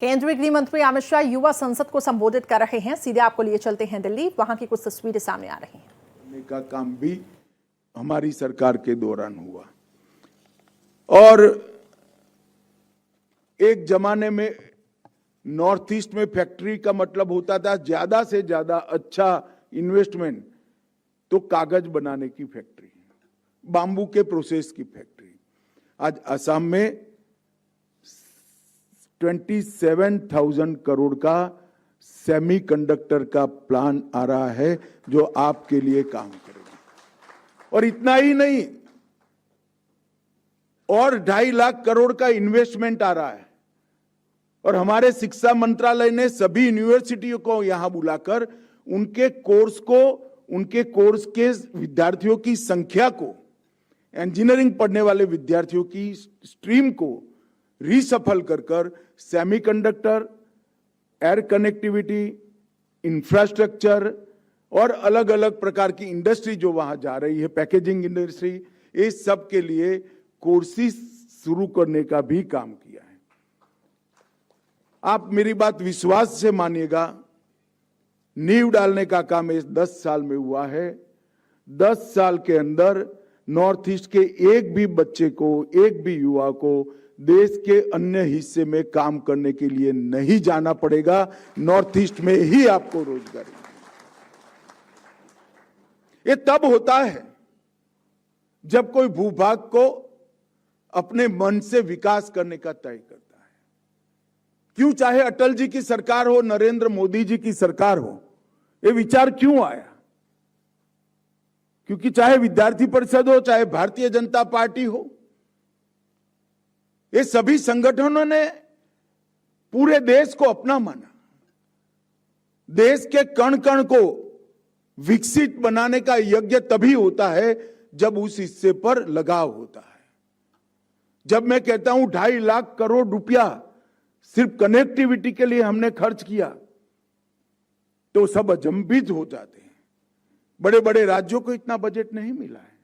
केंद्रीय गृह मंत्री अमित शाह युवा संसद को संबोधित कर रहे हैं। सीधे आपको लिए चलते हैं दिल्ली, वहां की कुछ तस्वीरें सामने आ रही हैं। का काम भी हमारी सरकार के दौरान हुआ और एक जमाने में नॉर्थ ईस्ट में फैक्ट्री का मतलब होता था ज्यादा से ज्यादा अच्छा इन्वेस्टमेंट तो कागज बनाने की फैक्ट्री, बांबू के प्रोसेस की फैक्ट्री। आज असम में 27,000 करोड़ का सेमीकंडक्टर का प्लान आ रहा है जो आपके लिए काम करेगा। और इतना ही नहीं, और 2.5 लाख करोड़ का इन्वेस्टमेंट आ रहा है। और हमारे शिक्षा मंत्रालय ने सभी यूनिवर्सिटियों को यहां बुलाकर उनके कोर्स के विद्यार्थियों की संख्या को, इंजीनियरिंग पढ़ने वाले विद्यार्थियों की स्ट्रीम को रीसफल कर सेमीकंडक्टर, एयर कनेक्टिविटी, इंफ्रास्ट्रक्चर और अलग अलग प्रकार की इंडस्ट्री जो वहां जा रही है, पैकेजिंग इंडस्ट्री, इस सब के लिए कोर्सेज शुरू करने का भी काम किया है। आप मेरी बात विश्वास से मानिएगा, नींव डालने का काम इस 10 साल में हुआ है। 10 साल के अंदर नॉर्थ ईस्ट के एक भी बच्चे को, एक भी युवा को देश के अन्य हिस्से में काम करने के लिए नहीं जाना पड़ेगा। नॉर्थ ईस्ट में ही आपको रोजगारी। ये तब होता है जब कोई भूभाग को अपने मन से विकास करने का तय करता है। क्यों, चाहे अटल जी की सरकार हो, नरेंद्र मोदी जी की सरकार हो, ये विचार क्यों आया? क्योंकि चाहे विद्यार्थी परिषद हो, चाहे भारतीय जनता पार्टी हो, ये सभी संगठनों ने पूरे देश को अपना माना। देश के कण कण को विकसित बनाने का यज्ञ तभी होता है जब उस हिस्से पर लगाव होता है। जब मैं कहता हूं 2.5 लाख करोड़ रुपया सिर्फ कनेक्टिविटी के लिए हमने खर्च किया तो सब अचंभित हो जाते हैं। बड़े बड़े राज्यों को इतना बजट नहीं मिला है,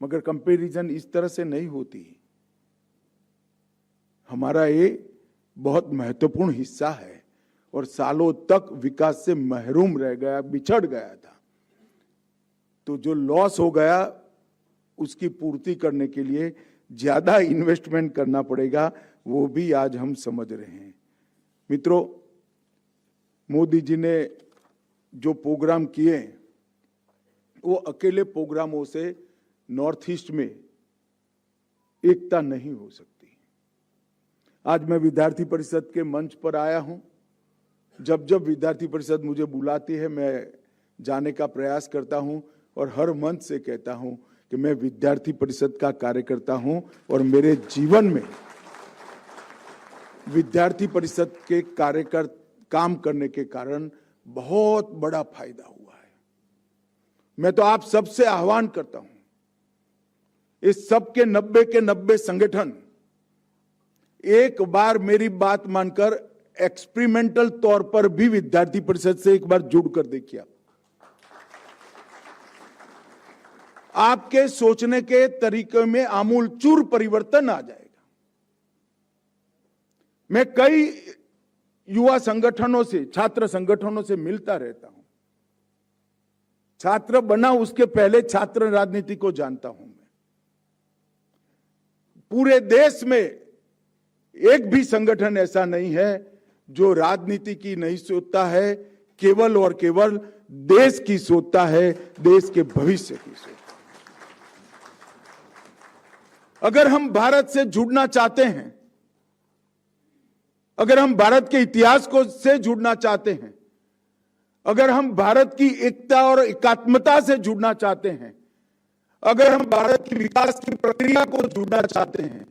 मगर कंपैरिजन इस तरह से नहीं होती। हमारा ये बहुत महत्वपूर्ण हिस्सा है और सालों तक विकास से महरूम रह गया, बिछड़ गया था। तो जो लॉस हो गया उसकी पूर्ति करने के लिए ज्यादा इन्वेस्टमेंट करना पड़ेगा, वो भी आज हम समझ रहे हैं। मित्रों, मोदी जी ने जो प्रोग्राम किए वो अकेले प्रोग्रामों से नॉर्थ ईस्ट में एकता नहीं हो सकती। आज मैं विद्यार्थी परिषद के मंच पर आया हूं। जब जब विद्यार्थी परिषद मुझे बुलाती है मैं जाने का प्रयास करता हूं और हर मंच से कहता हूं कि मैं विद्यार्थी परिषद का कार्यकर्ता हूं और मेरे जीवन में विद्यार्थी परिषद के काम करने के कारण बहुत बड़ा फायदा हुआ है। मैं तो आप सबसे आह्वान करता हूं, इस सब के 90 के 90 संगठन एक बार मेरी बात मानकर एक्सपेरिमेंटल तौर पर भी विद्यार्थी परिषद से एक बार जुड़कर देखिए। आपके सोचने के तरीके में आमूल चूर परिवर्तन आ जाएगा। मैं कई युवा संगठनों से, छात्र संगठनों से मिलता रहता हूं। छात्र बना उसके पहले छात्र राजनीति को जानता हूं। मैं पूरे देश में एक भी संगठन ऐसा नहीं है जो राजनीति की नहीं सोचता है, केवल और केवल देश की सोचता है, देश के भविष्य की सोचता है। अगर हम भारत से जुड़ना चाहते हैं, अगर हम भारत के इतिहास को से जुड़ना चाहते हैं, अगर हम भारत की एकता और एकात्मता से जुड़ना चाहते हैं, अगर हम भारत की विकास की प्रक्रिया को जुड़ना चाहते हैं,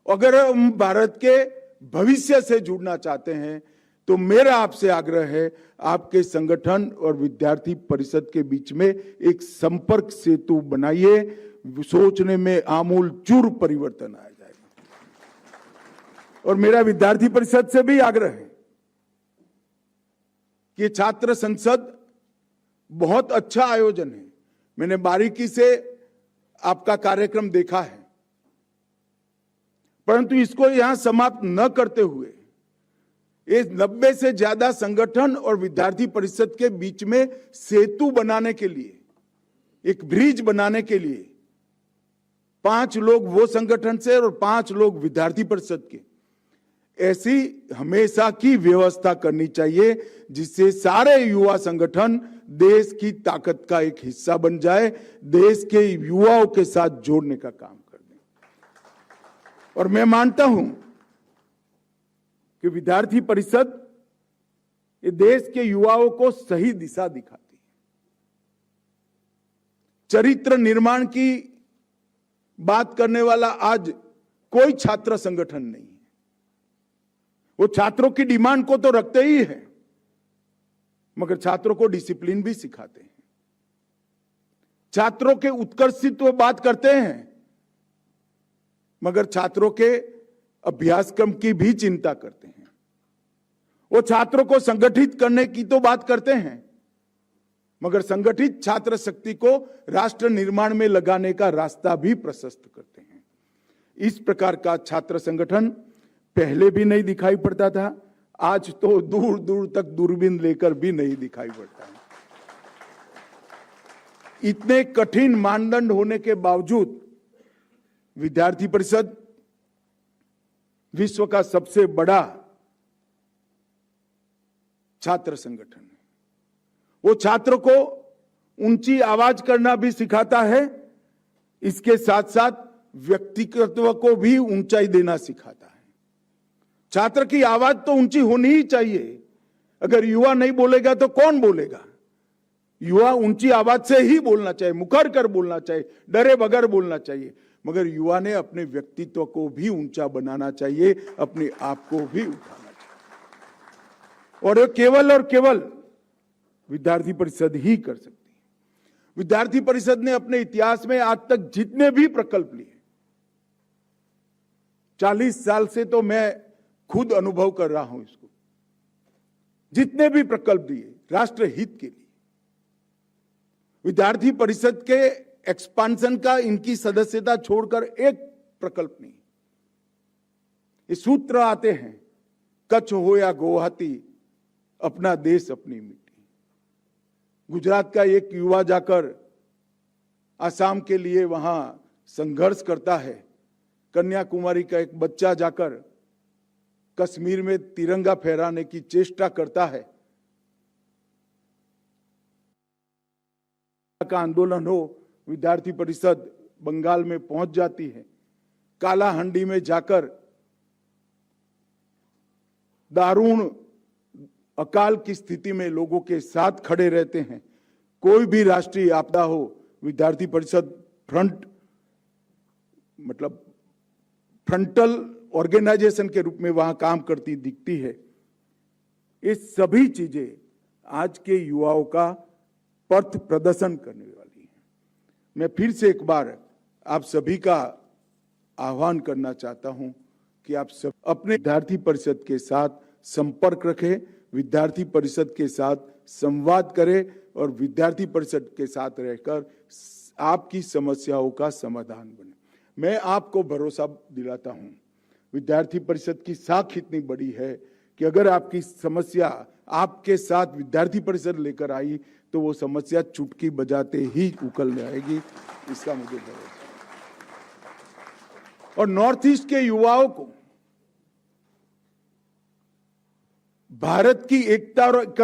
अगर हम भारत के भविष्य से जुड़ना चाहते हैं, तो मेरा आपसे आग्रह है, आपके संगठन और विद्यार्थी परिषद के बीच में एक संपर्क सेतु बनाइए। सोचने में आमूल चूर परिवर्तन आ जाएगा। और मेरा विद्यार्थी परिषद से भी आग्रह है कि छात्र संसद बहुत अच्छा आयोजन है। मैंने बारीकी से आपका कार्यक्रम देखा है। परंतु इसको यहां समाप्त न करते हुए इस 90 से ज्यादा संगठन और विद्यार्थी परिषद के बीच में सेतु बनाने के लिए, एक ब्रिज बनाने के लिए 5 लोग वो संगठन से और 5 लोग विद्यार्थी परिषद के, ऐसी हमेशा की व्यवस्था करनी चाहिए जिससे सारे युवा संगठन देश की ताकत का एक हिस्सा बन जाए, देश के युवाओं के साथ जोड़ने का काम कर दें। और मैं मानता हूं कि विद्यार्थी परिषद ये देश के युवाओं को सही दिशा दिखाती है। चरित्र निर्माण की बात करने वाला आज कोई छात्र संगठन नहीं है। वो छात्रों की डिमांड को तो रखते ही है, मगर छात्रों को डिसिप्लिन भी सिखाते हैं, छात्रों के उत्कर्षित्व बात करते हैं, मगर छात्रों के अभ्यासक्रम की भी चिंता करते हैं। वो छात्रों को संगठित करने की तो बात करते हैं, मगर संगठित छात्र शक्ति को राष्ट्र निर्माण में लगाने का रास्ता भी प्रशस्त करते हैं। इस प्रकार का छात्र संगठन पहले भी नहीं दिखाई पड़ता था, आज तो दूर दूर तक दूरबीन लेकर भी नहीं दिखाई पड़ता है। इतने कठिन मानदंड होने के बावजूद विद्यार्थी परिषद विश्व का सबसे बड़ा छात्र संगठन है। वो छात्र को ऊंची आवाज करना भी सिखाता है, इसके साथ साथ व्यक्तित्व को भी ऊंचाई देना सिखाता है। छात्र की आवाज तो ऊंची होनी ही चाहिए। अगर युवा नहीं बोलेगा तो कौन बोलेगा? युवा ऊंची आवाज से ही बोलना चाहिए, मुखर कर बोलना चाहिए, डरे बगैर बोलना चाहिए। मगर युवा ने अपने व्यक्तित्व को भी ऊंचा बनाना चाहिए, अपने आप को भी उठाना चाहिए। और ये केवल विद्यार्थी परिषद ही कर सकती है। विद्यार्थी परिषद ने अपने इतिहास में आज तक जितने भी प्रकल्प लिए, 40 साल से तो मैं खुद अनुभव कर रहा हूं इसको, जितने भी प्रकल्प दिए राष्ट्र हित के लिए, विद्यार्थी परिषद के एक्सपांशन का इनकी सदस्यता छोड़कर एक प्रकल्प नहीं। ये सूत्र आते हैं, कच्छ हो या गुवाहाटी, अपना देश अपनी मिट्टी। गुजरात का एक युवा जाकर आसाम के लिए वहां संघर्ष करता है, कन्याकुमारी का एक बच्चा जाकर कश्मीर में तिरंगा फहराने की चेष्टा करता है। का आंदोलन हो, विद्यार्थी परिषद बंगाल में पहुंच जाती है। कालाहंडी में जाकर दारुण अकाल की स्थिति में लोगों के साथ खड़े रहते हैं। कोई भी राष्ट्रीय आपदा हो, विद्यार्थी परिषद फ्रंटल ऑर्गेनाइजेशन के रूप में वहां काम करती दिखती है। ये सभी चीजें आज के युवाओं का पथ प्रदर्शन करने वाली है। मैं फिर से एक बार आप सभी का आह्वान करना चाहता हूं कि आप सब अपने विद्यार्थी परिषद के साथ संपर्क रखें, विद्यार्थी परिषद के साथ संवाद करें और विद्यार्थी परिषद के साथ रहकर आपकी समस्याओं का समाधान बने। मैं आपको भरोसा दिलाता हूं, विद्यार्थी परिषद की साख इतनी बड़ी है कि अगर आपकी समस्या आपके साथ विद्यार्थी परिषद लेकर आई तो वो समस्या चुटकी बजाते ही उकल आएगी, इसका मुझे भरोसा है। और नॉर्थ ईस्ट के युवाओं को भारत की एकता और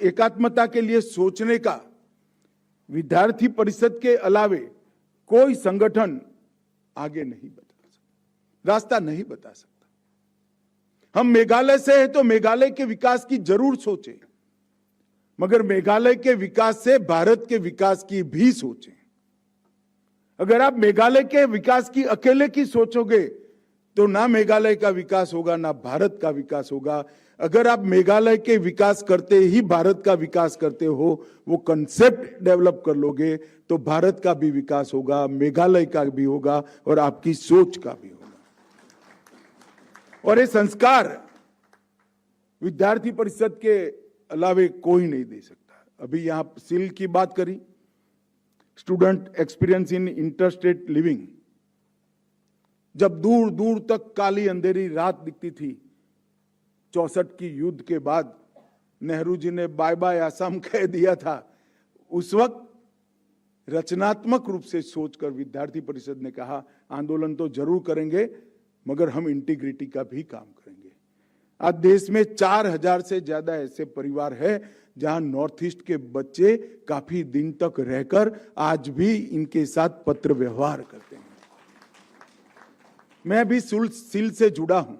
एकात्मता के लिए सोचने का विद्यार्थी परिषद के अलावे कोई संगठन आगे नहीं बता सकता, रास्ता नहीं बता सकता। हम मेघालय से हैं तो मेघालय के विकास की जरूर सोचें, मगर मेघालय के विकास से भारत के विकास की भी सोचें। अगर आप मेघालय के विकास की अकेले की सोचोगे तो ना मेघालय का विकास होगा, ना भारत का विकास होगा। अगर आप मेघालय के विकास करते ही भारत का विकास करते हो, वो कंसेप्ट डेवलप कर लोगे तो भारत का भी विकास होगा, मेघालय का भी होगा और आपकी सोच का भी होगा। और ये संस्कार विद्यार्थी परिषद के अलावे कोई नहीं दे सकता। अभी यहां सिल की बात करी, student experience in interstate living, जब दूर दूर तक काली अंधेरी रात दिखती थी, 64 की युद्ध के बाद नेहरू जी ने बाय बाय आसाम कह दिया था, उस वक्त रचनात्मक रूप से सोचकर विद्यार्थी परिषद ने कहा आंदोलन तो जरूर करेंगे मगर हम इंटीग्रिटी का भी काम करेंगे। आज देश में 4000 से ज्यादा ऐसे परिवार है जहां नॉर्थ ईस्ट के बच्चे काफी दिन तक रहकर आज भी इनके साथ पत्र व्यवहार करते हैं। मैं भी सिल से जुड़ा हूं,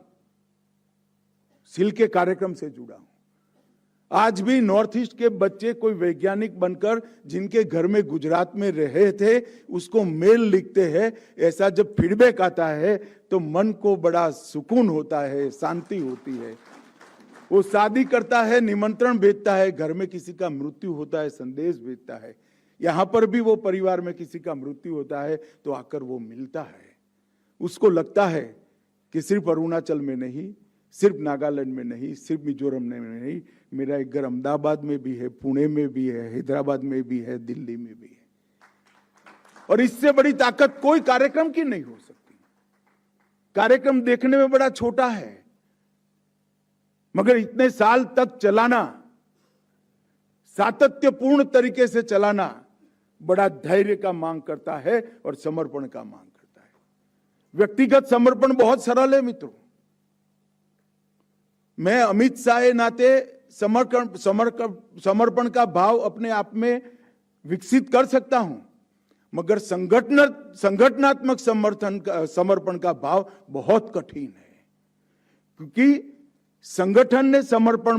सिल के कार्यक्रम से जुड़ा हूं। आज भी नॉर्थ ईस्ट के बच्चे कोई वैज्ञानिक बनकर जिनके घर में गुजरात में रहे थे उसको मेल लिखते हैं। ऐसा जब फीडबैक आता है तो मन को बड़ा सुकून होता है, शांति होती है। वो शादी करता है, निमंत्रण भेजता है, घर में किसी का मृत्यु होता है, संदेश भेजता है। यहां पर भी वो परिवार में किसी का मृत्यु होता है तो आकर वो मिलता है। उसको लगता है कि सिर्फ अरुणाचल में नहीं, सिर्फ नागालैंड में नहीं, सिर्फ मिजोरम में नहीं, मेरा एक घर अहमदाबाद में भी है, पुणे में भी है, हैदराबाद में भी है, दिल्ली में भी है। और इससे बड़ी ताकत कोई कार्यक्रम की नहीं हो सकती। कार्यक्रम देखने में बड़ा छोटा है मगर इतने साल तक चलाना, सातत्यपूर्ण तरीके से चलाना बड़ा धैर्य का मांग करता है और समर्पण का मांग करता है। व्यक्तिगत समर्पण बहुत सरल है मित्रों। मैं अमित शाह के नाते समर्पण का भाव अपने आप में विकसित कर सकता हूं मगर संगठनात्मक समर्पण का भाव बहुत कठिन है, क्योंकि संगठन ने समर्पण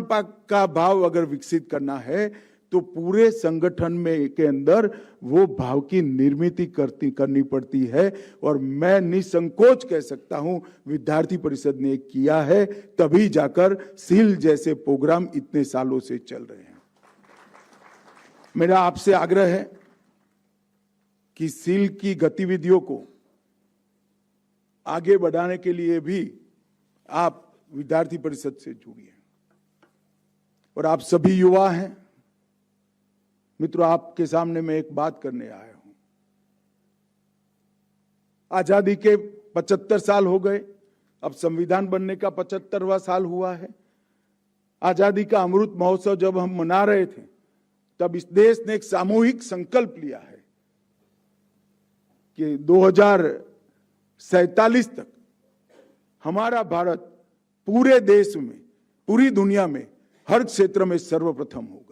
का भाव अगर विकसित करना है तो पूरे संगठन में के अंदर वो भाव की निर्मित करनी पड़ती है। और मैं निसंकोच कह सकता हूं विद्यार्थी परिषद ने किया है, तभी जाकर सील जैसे प्रोग्राम इतने सालों से चल रहे हैं। मेरा आपसे आग्रह है कि सील की गतिविधियों को आगे बढ़ाने के लिए भी आप विद्यार्थी परिषद से जुड़िए। और आप सभी युवा हैं मित्रों, आपके सामने मैं एक बात करने आया हूं। आजादी के 75 साल हो गए, अब संविधान बनने का 75वां साल हुआ है। आजादी का अमृत महोत्सव जब हम मना रहे थे तब इस देश ने एक सामूहिक संकल्प लिया है कि 2047 तक हमारा भारत पूरे देश में, पूरी दुनिया में हर क्षेत्र में सर्वप्रथम होगा।